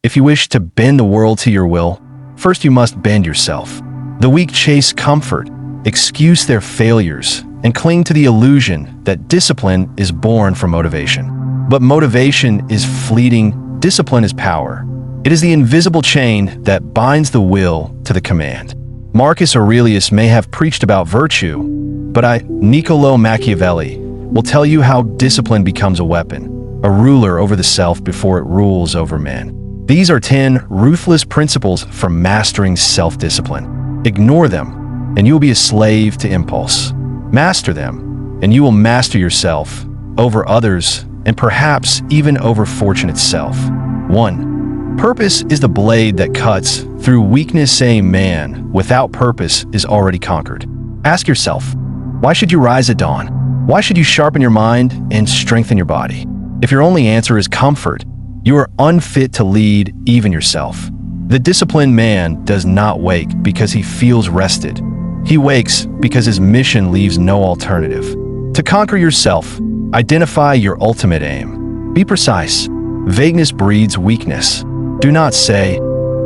If you wish to bend the world to your will, first you must bend yourself. The weak chase comfort, excuse their failures, and cling to the illusion that discipline is born from motivation. But motivation is fleeting, discipline is power. It is the invisible chain that binds the will to the command. Marcus Aurelius may have preached about virtue, but Niccolò Machiavelli, will tell you how discipline becomes a weapon, a ruler over the self before it rules over men. These are 10 ruthless principles for mastering self-discipline. Ignore them, and you will be a slave to impulse. Master them, and you will master yourself, over others, and perhaps even over fortune itself. 1. Purpose is the blade that cuts through weakness. A man without purpose is already conquered. Ask yourself, why should you rise at dawn? Why should you sharpen your mind and strengthen your body? If your only answer is comfort, you are unfit to lead even yourself. The disciplined man does not wake because he feels rested. He wakes because his mission leaves no alternative. To conquer yourself, identify your ultimate aim. Be precise. Vagueness breeds weakness. Do not say,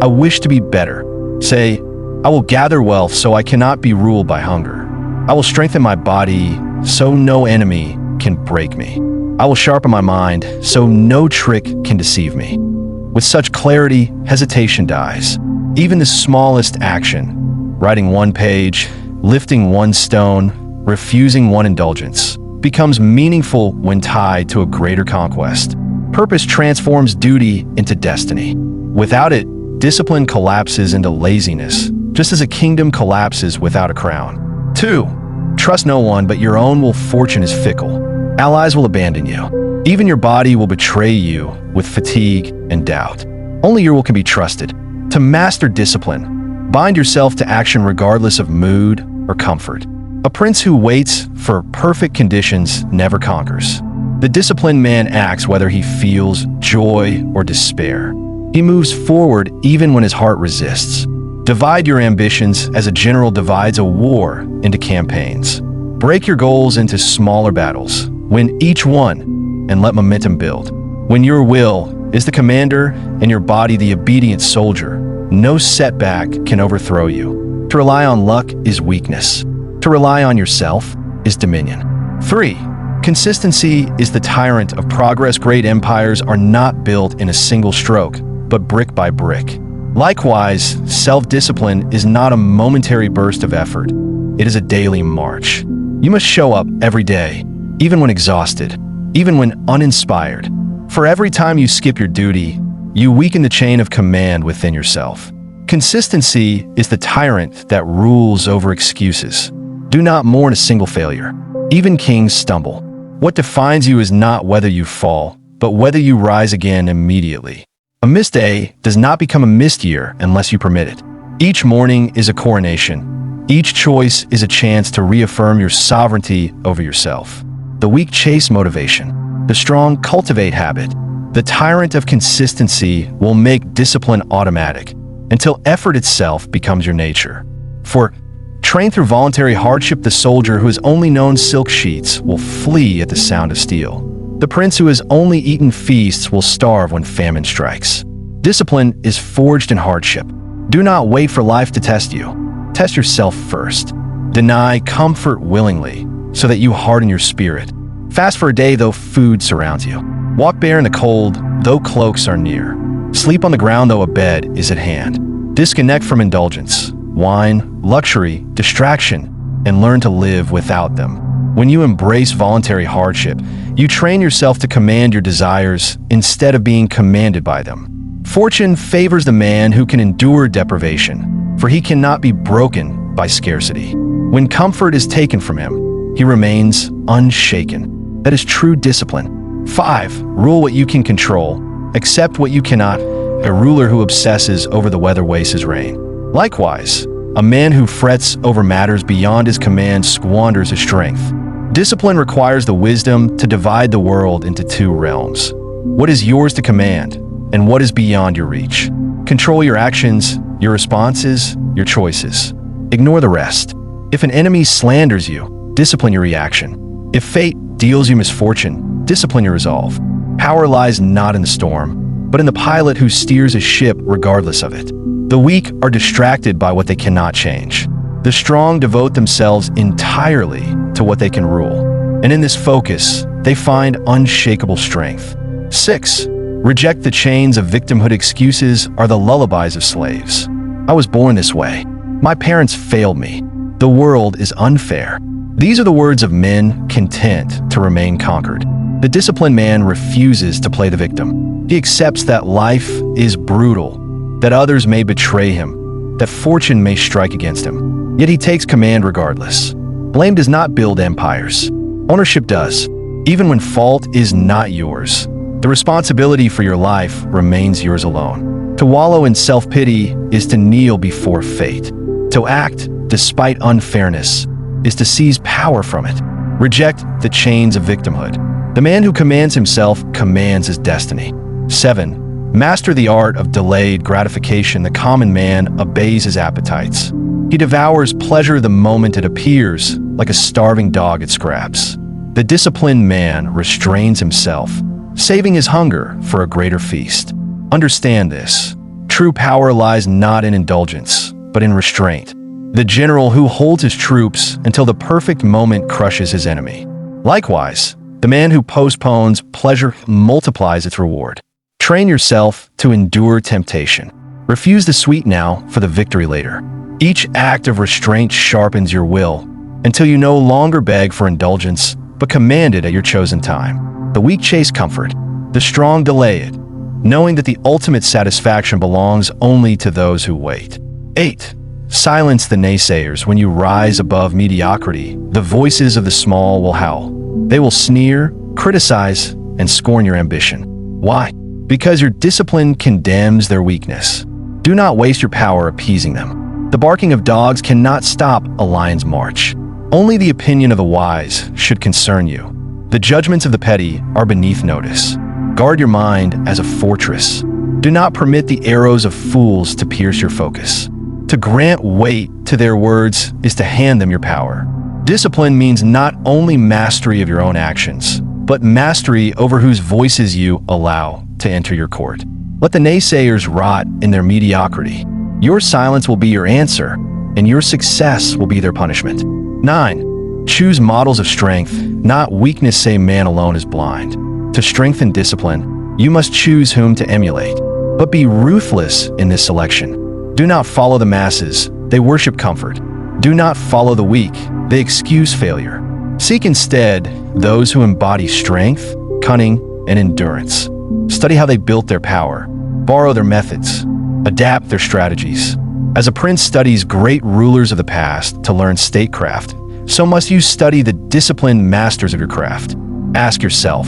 I wish to be better. Say, I will gather wealth so I cannot be ruled by hunger. I will strengthen my body so no enemy can break me. I will sharpen my mind so no trick can deceive me. With such clarity, hesitation dies. Even the smallest action, writing one page, lifting one stone, refusing one indulgence, becomes meaningful when tied to a greater conquest. Purpose transforms duty into destiny. Without it, discipline collapses into laziness, just as a kingdom collapses without a crown. 2. Trust no one but your own fortune is fickle. Allies will abandon you. Even your body will betray you with fatigue and doubt. Only your will can be trusted. To master discipline, bind yourself to action regardless of mood or comfort. A prince who waits for perfect conditions never conquers. The disciplined man acts whether he feels joy or despair. He moves forward even when his heart resists. Divide your ambitions as a general divides a war into campaigns. Break your goals into smaller battles. Win each one and let momentum build. When your will is the commander and your body the obedient soldier, no setback can overthrow you. To rely on luck is weakness. To rely on yourself is dominion. 3. Consistency is the tyrant of progress. Great empires are not built in a single stroke, but brick by brick. Likewise, self-discipline is not a momentary burst of effort. It is a daily march. You must show up every day, even when exhausted, even when uninspired. For every time you skip your duty, you weaken the chain of command within yourself. Consistency is the tyrant that rules over excuses. Do not mourn a single failure. Even kings stumble. What defines you is not whether you fall, but whether you rise again immediately. A missed day does not become a missed year unless you permit it. Each morning is a coronation. Each choice is a chance to reaffirm your sovereignty over yourself. The weak chase motivation. The strong cultivate habit. The tyrant of consistency will make discipline automatic until effort itself becomes your nature. For trained through voluntary hardship, the soldier who has only known silk sheets will flee at the sound of steel. The prince who has only eaten feasts will starve when famine strikes. Discipline is forged in hardship. Do not wait for life to test you. Test yourself first. Deny comfort willingly so that you harden your spirit. Fast for a day though food surrounds you. Walk bare in the cold though cloaks are near. Sleep on the ground though a bed is at hand. Disconnect from indulgence, wine, luxury, distraction, and learn to live without them. When you embrace voluntary hardship, you train yourself to command your desires instead of being commanded by them. Fortune favors the man who can endure deprivation, for he cannot be broken by scarcity. When comfort is taken from him, he remains unshaken. That is true discipline. 5. Rule what you can control. Accept what you cannot. A ruler who obsesses over the weather wastes his reign. Likewise, a man who frets over matters beyond his command squanders his strength. Discipline requires the wisdom to divide the world into 2 realms. What is yours to command, and what is beyond your reach? Control your actions, your responses, your choices. Ignore the rest. If an enemy slanders you, discipline your reaction. If fate deals you misfortune, discipline your resolve. Power lies not in the storm, but in the pilot who steers a ship regardless of it. The weak are distracted by what they cannot change. The strong devote themselves entirely to what they can rule. And in this focus, they find unshakable strength. 6. Reject the chains of victimhood. Excuses are the lullabies of slaves. I was born this way. My parents failed me. The world is unfair. These are the words of men content to remain conquered. The disciplined man refuses to play the victim. He accepts that life is brutal, that others may betray him, that fortune may strike against him. Yet he takes command regardless. Blame does not build empires. Ownership does. Even when fault is not yours, the responsibility for your life remains yours alone. To wallow in self-pity is to kneel before fate. To act despite unfairness is to seize power from it. Reject the chains of victimhood. The man who commands himself commands his destiny. 7. Master the art of delayed gratification. The common man obeys his appetites. He devours pleasure the moment it appears, like a starving dog at scraps. The disciplined man restrains himself, saving his hunger for a greater feast. Understand this. True power lies not in indulgence, but in restraint. The general who holds his troops until the perfect moment crushes his enemy. Likewise, the man who postpones pleasure multiplies its reward. Train yourself to endure temptation. Refuse the sweet now for the victory later. Each act of restraint sharpens your will until you no longer beg for indulgence, but command it at your chosen time. The weak chase comfort. The strong delay it, knowing that the ultimate satisfaction belongs only to those who wait. 8. Silence the naysayers. When you rise above mediocrity, the voices of the small will howl. They will sneer, criticize, and scorn your ambition. Why? Because your discipline condemns their weakness. Do not waste your power appeasing them. The barking of dogs cannot stop a lion's march. Only the opinion of the wise should concern you. The judgments of the petty are beneath notice. Guard your mind as a fortress. Do not permit the arrows of fools to pierce your focus. To grant weight to their words is to hand them your power. Discipline means not only mastery of your own actions, but mastery over whose voices you allow to enter your court. Let the naysayers rot in their mediocrity. Your silence will be your answer, and your success will be their punishment. 9. Choose models of strength, not weakness. Say man alone is blind. To strengthen discipline, you must choose whom to emulate. But be ruthless in this selection. Do not follow the masses. They worship comfort. Do not follow the weak. They excuse failure. Seek instead those who embody strength, cunning, and endurance. Study how they built their power. Borrow their methods. Adapt their strategies. As a prince studies great rulers of the past to learn statecraft, so must you study the disciplined masters of your craft. Ask yourself,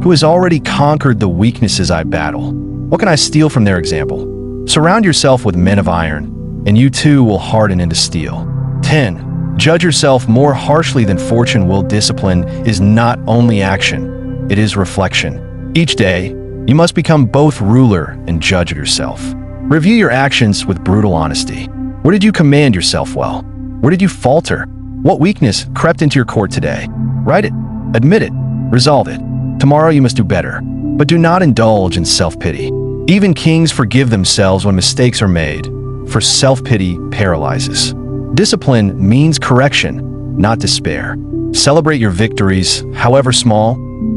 who has already conquered the weaknesses I battle? What can I steal from their example? Surround yourself with men of iron, and you too will harden into steel. 10. Judge yourself more harshly than fortune will. Discipline is not only action, it is reflection. Each day, you must become both ruler and judge of yourself. Review your actions with brutal honesty. Where did you command yourself well? Where did you falter? What weakness crept into your court today? Write it, admit it, resolve it. Tomorrow you must do better, but do not indulge in self-pity. Even kings forgive themselves when mistakes are made, for self-pity paralyzes. Discipline means correction, not despair. Celebrate your victories, however small,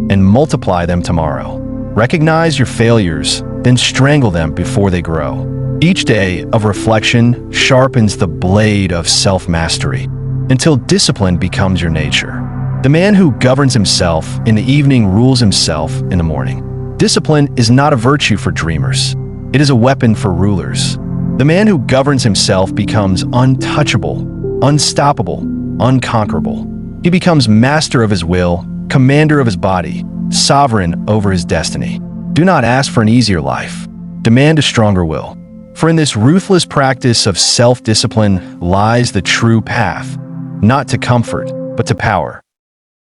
and multiply them tomorrow. Recognize your failures, then strangle them before they grow. Each day of reflection sharpens the blade of self-mastery until discipline becomes your nature. The man who governs himself in the evening rules himself in the morning. Discipline is not a virtue for dreamers. It is a weapon for rulers. The man who governs himself becomes untouchable, unstoppable, unconquerable. He becomes master of his will, commander of his body, sovereign over his destiny. Do not ask for an easier life. Demand a stronger will. For in this ruthless practice of self-discipline lies the true path, not to comfort, but to power.